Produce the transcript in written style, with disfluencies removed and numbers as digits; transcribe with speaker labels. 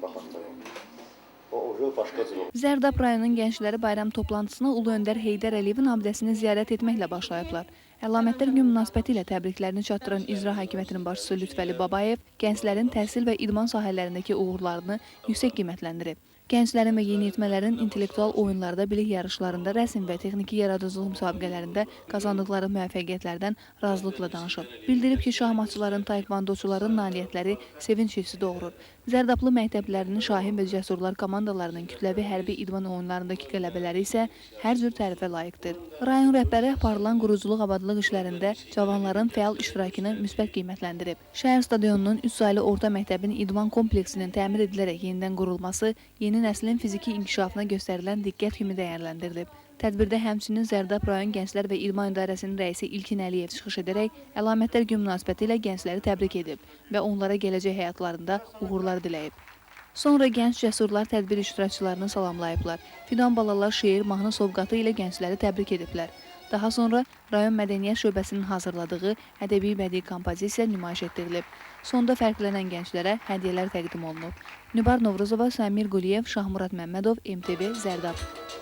Speaker 1: baxanda. O başqa cür olur.
Speaker 2: Zərdab rayonunun gəncləri bayram toplantısına Ulu Öndər Heydər Əliyevin abidəsini ziyarət etməklə başlayıblar. Əlamətlər gün münasibəti ilə təbriklərini çatdıran İcra Hakimiyyətinin başçısı Lütfəli Babayev gənclərin təhsil və idman sahələrindəki uğurlarını yüksək qiymətləndirib. Gənclərin və yeniyetmələrin intellektual oyunlarda, bilik yarışlarında, rəsm və texniki yaradıcılıq müsabiqələrində qazandıqları müvəffəqiyyətlərdən razılıqla danışıb. Bildirib ki, şahmatçıların, taekvondoçuların nailiyyətləri sevinç hissi doğurur. Zərdablı məktəblərinin Şahin və Cəsurlar komandalarının kütləvi hərbi idman oyunlarındakı qələbələri isə hər cür tərifə layiqdir. Rayon rəhbəri aparılan quruculuq abadlıq işlərində cavanların fəal iştirakını müsbət qiymətləndirib. Şəhər stadionunun 3 saylı orta məktəbin idman kompleksinin təmir edilərək yenidən qurulması yeni nəslin fiziki inkişafına göstərilən diqqət kimi dəyərləndirilib. Tədbirdə həmçinin Zərdab rayon Gənclər və İdman İdarəsinin rəisi İlkin Əliyev çıxış edərək əlamətlər gün münasibəti ilə gəncləri təbrik edib və onlara gələcək həyatlarında uğurlar diləyib. Sonra gənc cəsurlar tədbir iştirakçılarını salamlayıblar. Fidan balalar şeir, mahnı sovqatı ilə gəncləri təbrik ediblər. Daha sonra rayon mədəniyyət şöbəsinin hazırladığı ədəbi bədii kompozisiya nümayiş etdirilib. Sonda fərqlənən gənclərə hədiyyələr təqdim olunub. Nübar Novruzova, Samir Quliyev, Şahmurad Məmmədov, MTV, Zərdab.